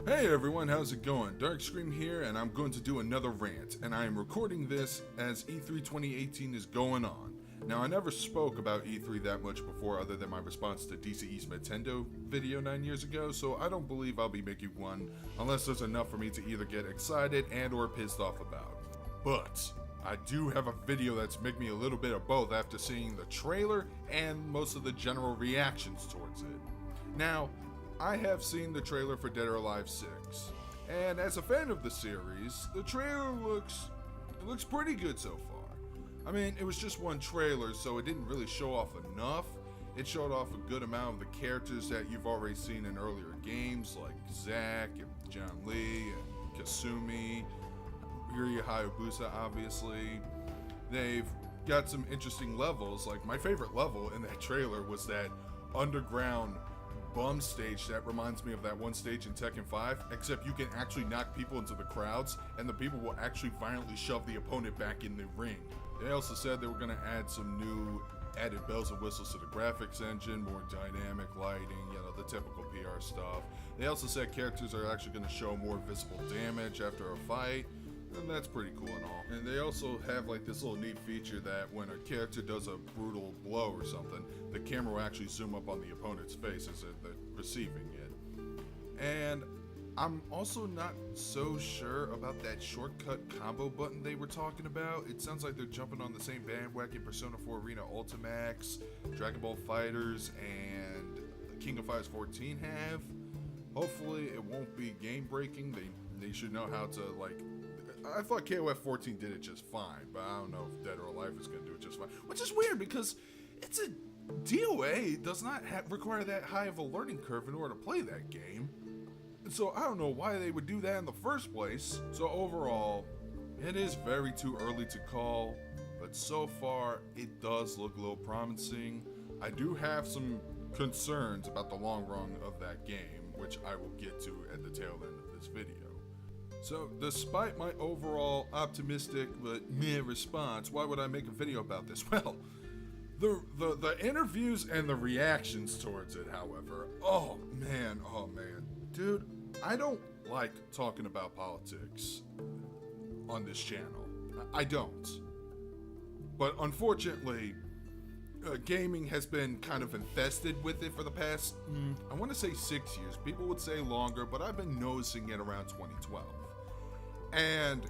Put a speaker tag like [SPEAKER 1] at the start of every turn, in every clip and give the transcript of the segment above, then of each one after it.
[SPEAKER 1] Hey everyone, how's it going? Darkscream here, and I'm going to do another rant, and I am recording this as E3 2018 is going on. Now, I never spoke about E3 that much before other than my response to DCE's Nintendo video 9 years ago, so I don't believe I'll be making one unless there's enough for me to either get excited and or pissed off about. But I do have a video that's making me a little bit of both after seeing the trailer and most of the general reactions towards it. Now, I have seen the trailer for Dead or Alive 6, and as a fan of the series, the trailer looks pretty good so far. I mean, it was just one trailer, so it didn't really show off enough. It showed off a good amount of the characters that you've already seen in earlier games, like Zack and John Lee and Kasumi, Yuri Hayabusa, obviously. They've got some interesting levels. Like, my favorite level in that trailer was that underground bum stage that reminds me of that one stage in Tekken 5, except you can actually knock people into the crowds, and the people will actually violently shove the opponent back in the ring. They also said they were going to add some new added bells and whistles to the graphics engine, more dynamic lighting, the typical PR stuff. They also said characters are actually going to show more visible damage after a fight, and that's pretty cool and all. And they also have like this little neat feature that when a character does a brutal blow or something, the camera will actually zoom up on the opponent's face as they're receiving it. And I'm also not so sure about that shortcut combo button they were talking about. It sounds like they're jumping on the same bandwagon Persona 4 Arena Ultimax, Dragon Ball FighterZ, and King of Fighters 14 have. Hopefully it won't be game breaking. They should know how to I thought KOF 14 did it just fine, but I don't know if Dead or Alive is going to do it just fine. Which is weird because it's a DOA does not require that high of a learning curve in order to play that game. So I don't know why they would do that in the first place. So overall, it is very too early to call, but so far it does look a little promising. I do have some concerns about the long run of that game, which I will get to at the tail end of this video. So, despite my overall optimistic but meh response, why would I make a video about this? Well, the interviews and the reactions towards it, however, oh man, dude, I don't like talking about politics on this channel. I don't. But unfortunately, gaming has been kind of infested with it for the past, I want to say 6 years. People would say longer, but I've been noticing it around 2012. And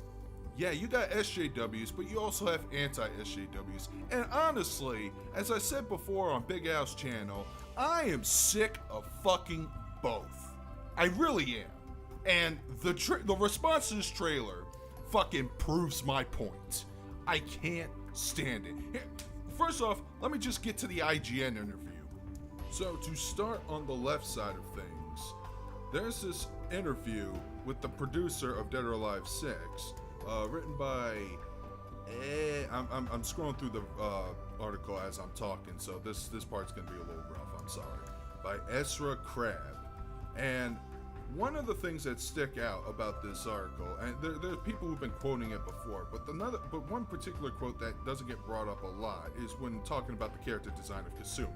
[SPEAKER 1] yeah, you got SJWs, but you also have anti-SJWs. And honestly, as I said before on Big Al's channel, I am sick of fucking both. I really am. And the response to this trailer fucking proves my point. I can't stand it. Here, first off, let me just get to the IGN interview. So to start on the left side of things, there's this interview with the producer of Dead or Alive 6, written by, I'm scrolling through the article as I'm talking, so this part's gonna be a little rough, I'm sorry, by Ezra Crab. And one of the things that stick out about this article, and there's people who've been quoting it before, but one particular quote that doesn't get brought up a lot is when talking about the character design of Kasumi.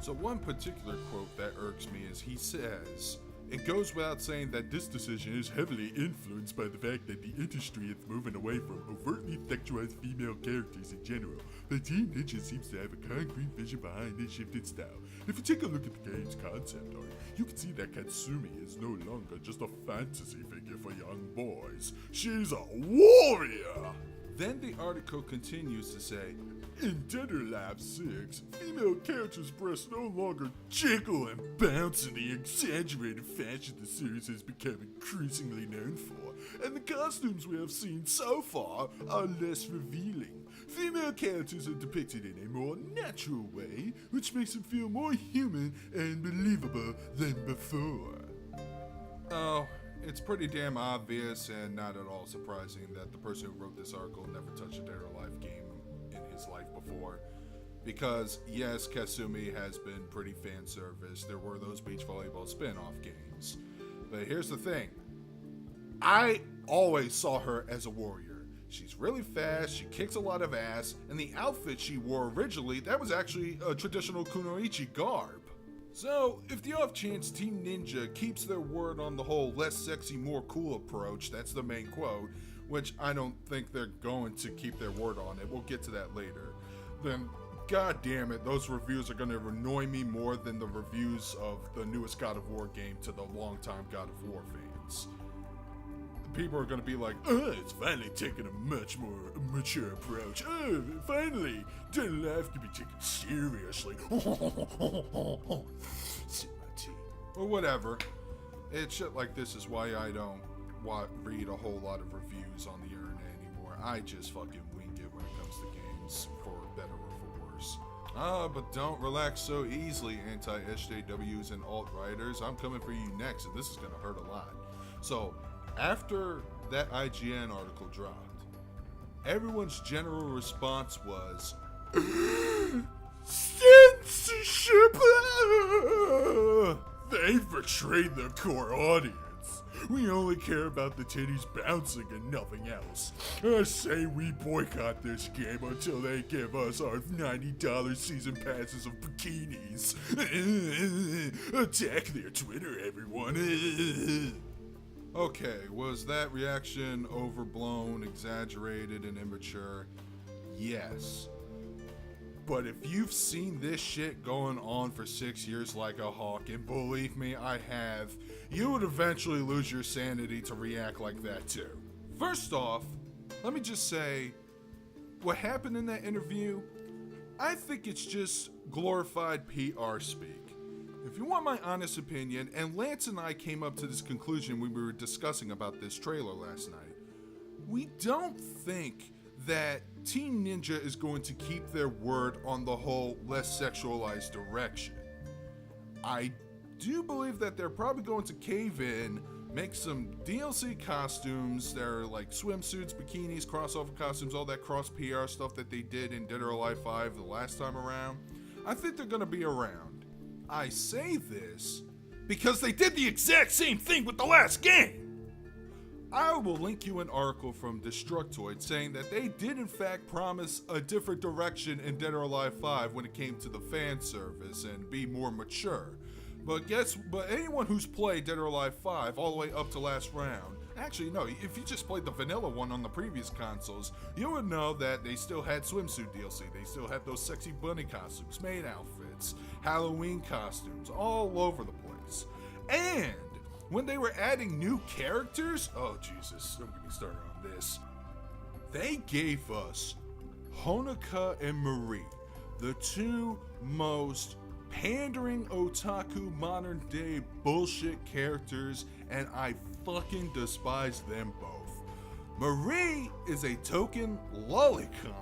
[SPEAKER 1] So one particular quote that irks me is he says, "It goes without saying that this decision is heavily influenced by the fact that the industry is moving away from overtly sexualized female characters in general, but Team Ninja seems to have a concrete vision behind this shifted style. If you take a look at the game's concept art, you can see that Katsumi is no longer just a fantasy figure for young boys. She's a warrior!" Then the article continues to say, "In Dead or Alive 6, female characters' breasts no longer jiggle and bounce in the exaggerated fashion the series has become increasingly known for, and the costumes we have seen so far are less revealing. Female characters are depicted in a more natural way, which makes them feel more human and believable than before." Oh, it's pretty damn obvious and not at all surprising that the person who wrote this article never touched a Dead or Alive game in his life before. Because yes, Kasumi has been pretty fan service. There were those beach volleyball spin-off games. But here's the thing. I always saw her as a warrior. She's really fast, she kicks a lot of ass, and the outfit she wore originally, that was actually a traditional kunoichi garb. So, if the off chance Team Ninja keeps their word on the whole less sexy, more cool approach, that's the main quote, which I don't think they're going to keep their word on it, we'll get to that later, then god damn it, those reviews are going to annoy me more than the reviews of the newest God of War game to the longtime God of War fans. People are going to be like, it's finally taking a much more mature approach. Finally, Dead Alive can be taken seriously. Sip my tea. Or whatever. It's shit like this is why I don't read a whole lot of reviews on the internet anymore. I just fucking wing it when it comes to games, for better or for worse. But don't relax so easily, anti-SJWs and alt-writers. I'm coming for you next, and this is going to hurt a lot. So, after that IGN article dropped, everyone's general response was censorship. They've betrayed their core audience. We only care about the titties bouncing and nothing else. I say we boycott this game until they give us our $90 season passes of bikinis. Attack their Twitter, everyone. Okay, was that reaction overblown, exaggerated, and immature? Yes. But if you've seen this shit going on for 6 years like a hawk, and believe me, I have, you would eventually lose your sanity to react like that too. First off, let me just say, what happened in that interview, I think it's just glorified PR speak. If you want my honest opinion, and Lance and I came up to this conclusion when we were discussing about this trailer last night, we don't think that Team Ninja is going to keep their word on the whole less sexualized direction. I do believe that they're probably going to cave in, make some DLC costumes that are like swimsuits, bikinis, crossover costumes, all that cross PR stuff that they did in Dead or Alive 5 the last time around. I think they're going to be around. I say this because they did the exact same thing with the last game. I will link you an article from Destructoid saying that they did in fact promise a different direction in Dead or Alive 5 when it came to the fan service and be more mature. But anyone who's played Dead or Alive 5 all the way up to last round, actually no, if you just played the vanilla one on the previous consoles, you would know that they still had swimsuit DLC, they still had those sexy bunny costumes, maid outfits, Halloween costumes, all over the place. And when they were adding new characters, oh Jesus, don't get me started on this. They gave us Honoka and Marie, the two most pandering otaku modern day bullshit characters, and I fucking despise them both. Marie is a token lolicon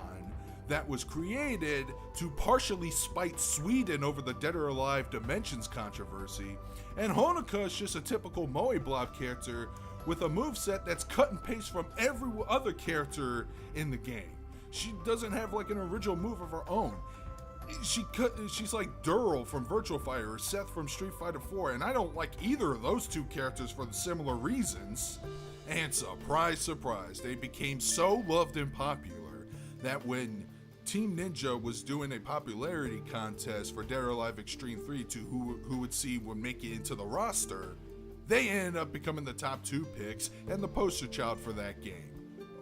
[SPEAKER 1] that was created to partially spite Sweden over the Dead or Alive Dimensions controversy, and Honoka is just a typical Moe Blob character with a moveset that's cut and paste from every other character in the game. She doesn't have like an original move of her own. She's like Dural from Virtual Fighter or Seth from Street Fighter 4, and I don't like either of those two characters for the similar reasons. And surprise, surprise, they became so loved and popular that when Team Ninja was doing a popularity contest for Dead or Alive Extreme 3 to who would make it into the roster, they ended up becoming the top 2 picks and the poster child for that game,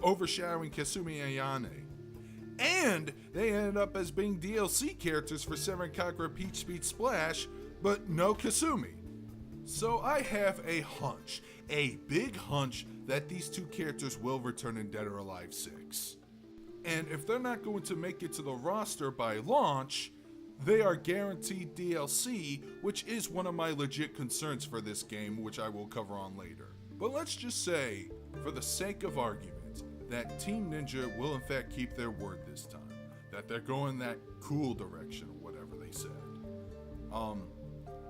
[SPEAKER 1] overshadowing Kasumi Ayane. And they ended up as being DLC characters for Seven Kagura Peach Speed Splash, but no Kasumi. So I have a hunch, a big hunch, that these two characters will return in Dead or Alive 6. And if they're not going to make it to the roster by launch, they are guaranteed DLC, which is one of my legit concerns for this game, which I will cover on later. But let's just say, for the sake of argument, that Team Ninja will in fact keep their word this time. That they're going that cool direction, or whatever they said.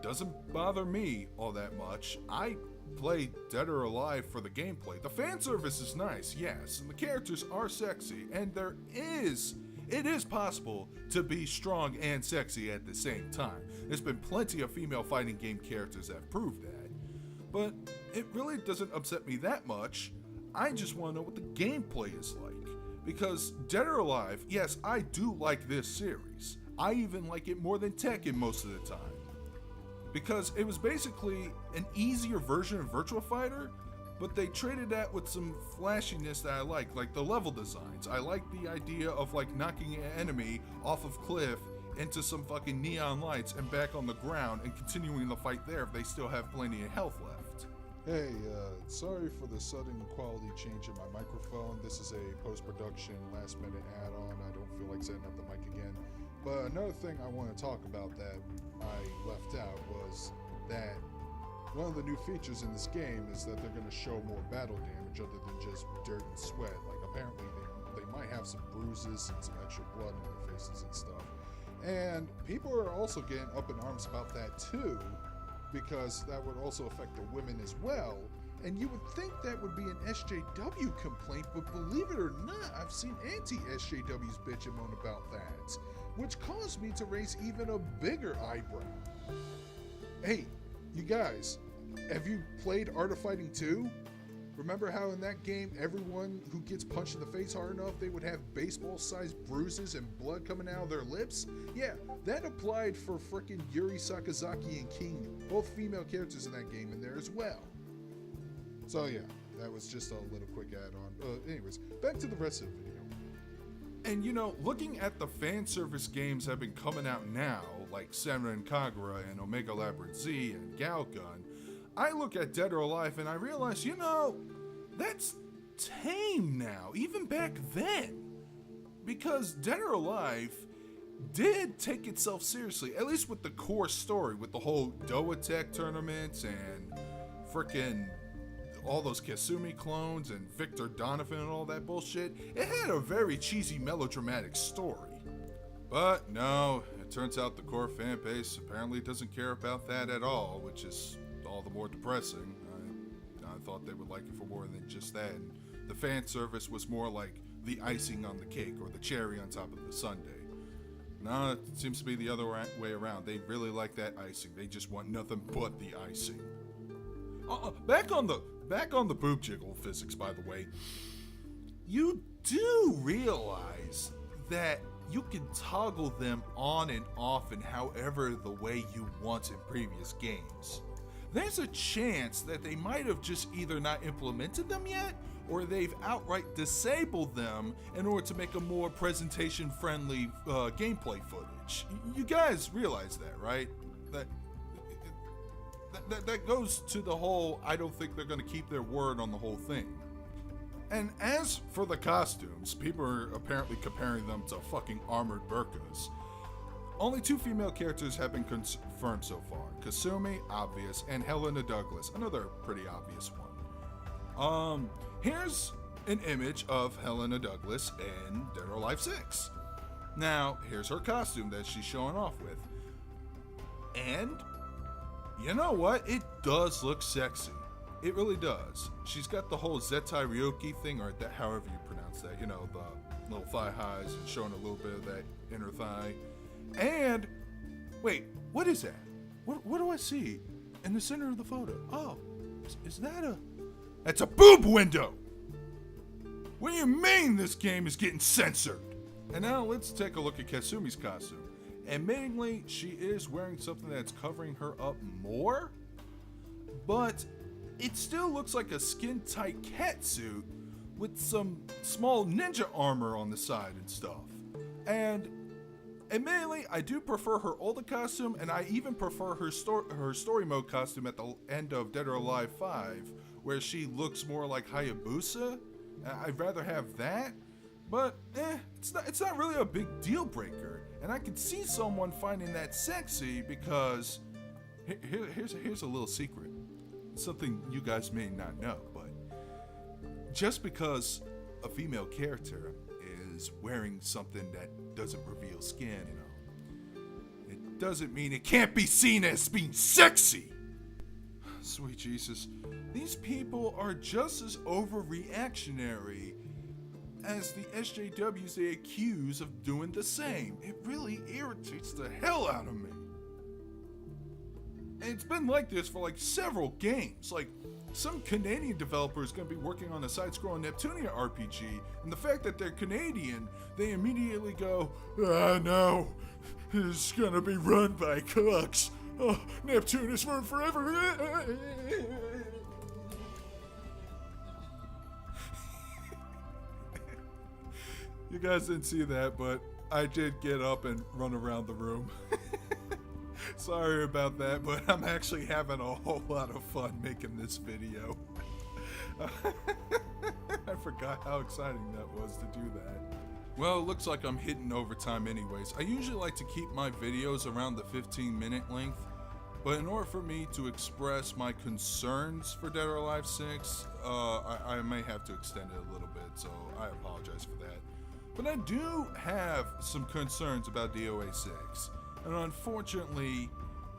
[SPEAKER 1] Doesn't bother me all that much. I play Dead or Alive for the gameplay. The fan service is nice, yes, and the characters are sexy, and it is possible to be strong and sexy at the same time. There's been plenty of female fighting game characters that have proved that. But it really doesn't upset me that much. I just want to know what the gameplay is like. Because Dead or Alive, yes, I do like this series. I even like it more than Tekken most of the time. because it was basically an easier version of Virtua Fighter, but they traded that with some flashiness that I like the level designs. I like the idea of like knocking an enemy off of cliff into some fucking neon lights and back on the ground and continuing the fight there if they still have plenty of health left.
[SPEAKER 2] Hey, sorry for the sudden quality change in my microphone. This is a post-production last-minute add-on. I don't feel like setting up the mic again. But another thing I want to talk about that I left out was that one of the new features in this game is that they're going to show more battle damage other than just dirt and sweat. Like, apparently they might have some bruises and some extra blood on their faces and stuff. And people are also getting up in arms about that too, because that would also affect the women as well. And you would think that would be an SJW complaint, but believe it or not, I've seen anti-SJWs bitch and moan about that, which caused me to raise even a bigger eyebrow. Hey, you guys, have you played Art of Fighting 2? Remember how in that game, everyone who gets punched in the face hard enough, they would have baseball-sized bruises and blood coming out of their lips? Yeah, that applied for frickin' Yuri Sakazaki and King, both female characters in that game in there as well. So yeah, that was just a little quick add-on. Anyways, back to the rest of the video.
[SPEAKER 1] And you know, looking at the fan service games that have been coming out now, like Senran Kagura and Omega Labyrinth Z and Galgun, I look at Dead or Alive and I realize, you know, that's tame now, even back then. Because Dead or Alive did take itself seriously, at least with the core story, with the whole Doa Tech tournaments and frickin' all those Kasumi clones and Victor Donovan and all that bullshit. It had a very cheesy melodramatic story. But no, it turns out the core fan base apparently doesn't care about that at all, which is all the more depressing. I thought they would like it for more than just that. And the fan service was more like the icing on the cake or the cherry on top of the sundae. No, it seems to be the other way around. They really like that icing. They just want nothing but the icing. Back on the boob jiggle physics, by the way. You do realize that you can toggle them on and off in however the way you want in previous games. There's a chance that they might have just either not implemented them yet, or they've outright disabled them in order to make a more presentation-friendly gameplay footage. You guys realize that, right? That goes to the whole, I don't think they're going to keep their word on the whole thing. And as for the costumes, people are apparently comparing them to fucking armored burkas. Only 2 female characters have been confirmed so far. Kasumi, obvious, and Helena Douglas, another pretty obvious one. Here's an image of Helena Douglas in Dead or Alive 6. Now, here's her costume that she's showing off with. And you know what? It does look sexy. It really does. She's got the whole Zetai Ryoki thing, or that, however you pronounce that. You know, the little thigh highs and showing a little bit of that inner thigh. And, wait, what is that? What do I see in the center of the photo? Oh, is that a... That's a boob window! What do you mean this game is getting censored? And now let's take a look at Kasumi's costume. Admittingly, she is wearing something that's covering her up more, but it still looks like a skin-tight cat suit with some small ninja armor on the side and stuff. And admittedly, I do prefer her older costume, and I even prefer her story mode costume at the end of Dead or Alive 5, where she looks more like Hayabusa. I'd rather have that, but it's not really a big deal breaker. And I could see someone finding that sexy because here's a little secret. Something you guys may not know, but just because a female character is wearing something that doesn't reveal skin, it doesn't mean it can't be seen as being sexy. Sweet Jesus, these people are just as overreactionary as the SJWs they accuse of doing the same. It really irritates the hell out of me. And it's been like this for like several games. Like, some Canadian developer is going to be working on a side-scrolling Neptunia RPG, and the fact that they're Canadian, they immediately go, no, it's going to be run by cooks. Oh, Neptune is for forever. You guys didn't see that, but I did get up and run around the room. Sorry about that, but I'm actually having a whole lot of fun making this video. I forgot how exciting that was to do that. Well, it looks like I'm hitting overtime anyways. I usually like to keep my videos around the 15-minute length, but in order for me to express my concerns for Dead or Alive 6, I may have to extend it a little bit, so I apologize for that. But I do have some concerns about DOA 6, and unfortunately,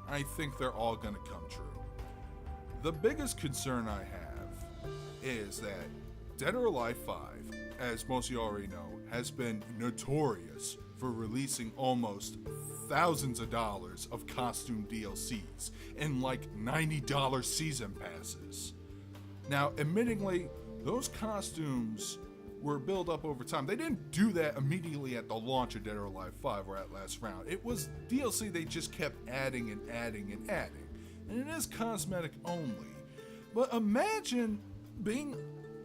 [SPEAKER 1] I think they're all gonna come true. The biggest concern I have is that Dead or Alive 5, as most of you already know, has been notorious for releasing almost thousands of dollars of costume DLCs and like $90 season passes. Now, admittingly, those costumes were built up over time. They didn't do that immediately at the launch of Dead or Alive 5 or at last round. It was DLC they just kept adding and adding and adding. And it is cosmetic only. But imagine being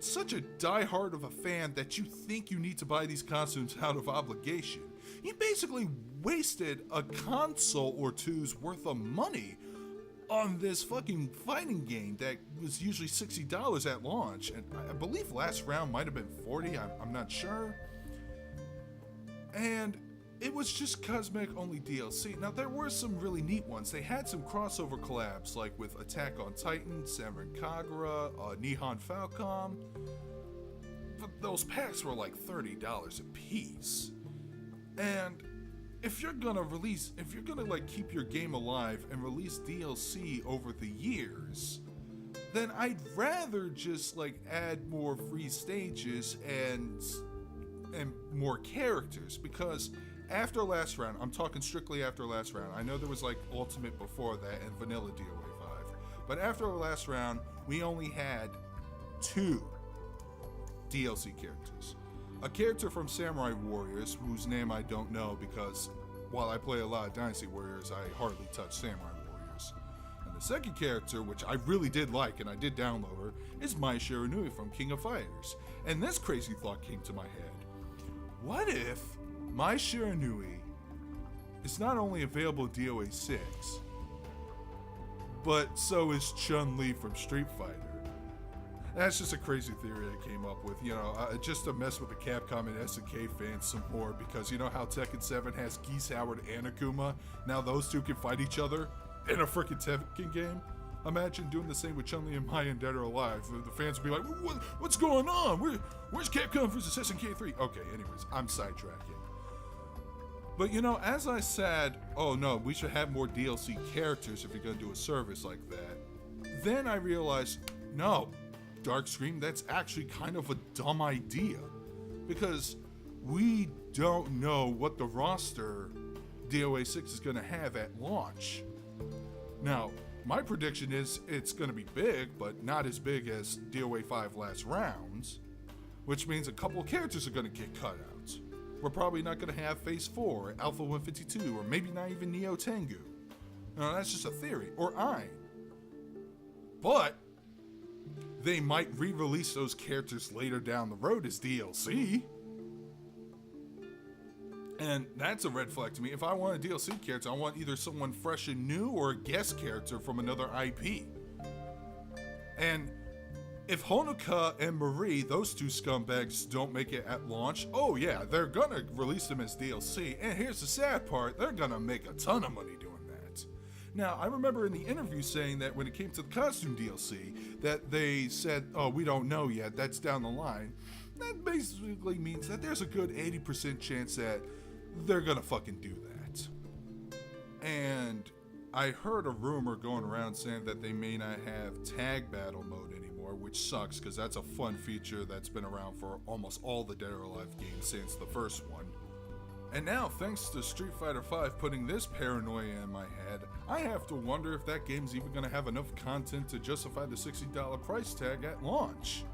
[SPEAKER 1] such a diehard of a fan that you think you need to buy these costumes out of obligation. You basically wasted a console or two's worth of money on this fucking fighting game that was usually $60 at launch, and I believe last round might have been $40, I'm not sure. And it was just cosmetic only DLC. Now there were some really neat ones. They had some crossover collabs like with Attack on Titan, Senran Kagura, Nihon Falcom. But those packs were like $30 a piece. And if you're gonna like keep your game alive and release DLC over the years, then I'd rather just like add more free stages and more characters, because after last round, I'm talking strictly after last round. I know there was like Ultimate before that and Vanilla DOA 5, but after last round, we only had 2 DLC characters. A character from Samurai Warriors, whose name I don't know because while I play a lot of Dynasty Warriors, I hardly touch Samurai Warriors. And the second character, which I really did like and I did download her, is Mai Shiranui from King of Fighters. And this crazy thought came to my head. What if Mai Shiranui is not only available in DOA 6, but so is Chun-Li from Street Fighter? That's just a crazy theory I came up with, just to mess with the Capcom and SNK fans some more, because you know how Tekken 7 has Geese Howard and Akuma? Now those two can fight each other in a freaking Tekken game? Imagine doing the same with Chun-Li and Mai in Dead or Alive. The fans would be like, what's going on? Where's Capcom versus SNK 3? Okay, anyways, I'm sidetracking. But as I said, oh no, we should have more DLC characters if you're gonna do a service like that. Then I realized, no, Darkscream, that's actually kind of a dumb idea, because we don't know what the roster DOA 6 is going to have at launch. Now, my prediction is it's going to be big, but not as big as DOA 5 last rounds, which means a couple of characters are going to get cut out. We're probably not going to have Phase 4, or Alpha 152, or maybe not even Neo Tengu. No, that's just a theory, or Ein. But they might re-release those characters later down the road as DLC. And that's a red flag to me. If I want a DLC character, I want either someone fresh and new or a guest character from another IP. And if Honoka and Marie, those two scumbags, don't make it at launch, oh yeah, they're gonna release them as DLC. And here's the sad part, they're gonna make a ton of money doing that. Now, I remember in the interview saying that when it came to the costume DLC, that they said, oh, we don't know yet, that's down the line. That basically means that there's a good 80% chance that they're gonna fucking do that. And I heard a rumor going around saying that they may not have tag battle mode anymore, which sucks because that's a fun feature that's been around for almost all the Dead or Alive games since the first one. And now, thanks to Street Fighter V putting this paranoia in my head, I have to wonder if that game's even going to have enough content to justify the $60 price tag at launch.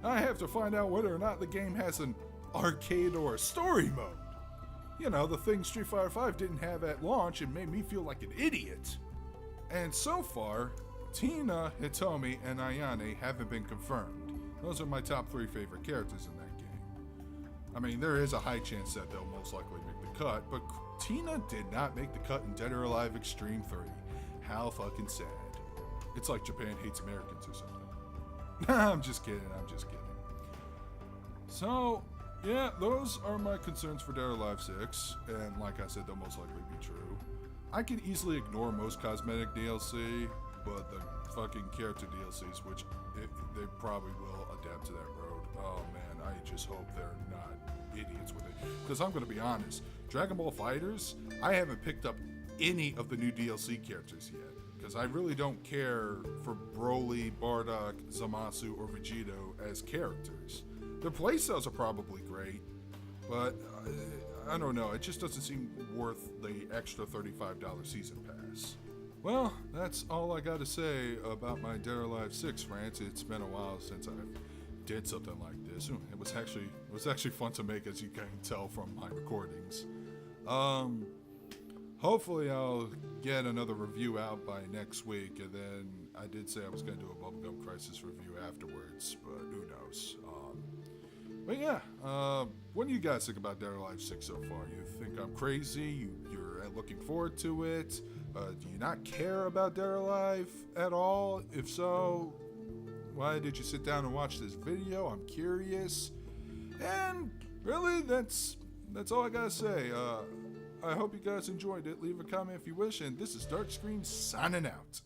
[SPEAKER 1] I have to find out whether or not the game has an arcade or a story mode. The thing Street Fighter V didn't have at launch and made me feel like an idiot. And so far, Tina, Hitomi, and Ayane haven't been confirmed. Those are my top 3 favorite characters in that game. I mean, there is a high chance that they'll most likely make the cut, but Tina did not make the cut in Dead or Alive Extreme 3. How fucking sad. It's like Japan hates Americans or something. I'm just kidding. So, yeah, those are my concerns for Dead or Alive 6, and like I said, they'll most likely be true. I can easily ignore most cosmetic DLC, but the fucking character DLCs, which they probably will adapt to that road. Oh man, I just hope they're not idiots with it. Because I'm going to be honest, Dragon Ball FighterZ, I haven't picked up any of the new DLC characters yet. Because I really don't care for Broly, Bardock, Zamasu, or Vegito as characters. Their playstyles are probably great, but I don't know, it just doesn't seem worth the extra $35 season pass. Well, that's all I got to say about my Dead or Alive 6 rant. It's been a while since I did something like this. It was actually fun to make, as you can tell from my recordings. Hopefully I'll get another review out by next week, and then I did say I was going to do a Bubblegum Crisis review afterwards, but who knows. But yeah, what do you guys think about Dead or Alive 6 so far? You think I'm crazy? You're looking forward to it? Do you not care about Dead or Alive at all? If so, why did you sit down and watch this video? I'm curious. And really, that's all I gotta say. I hope you guys enjoyed it. Leave a comment if you wish, and this is Darkscream signing out.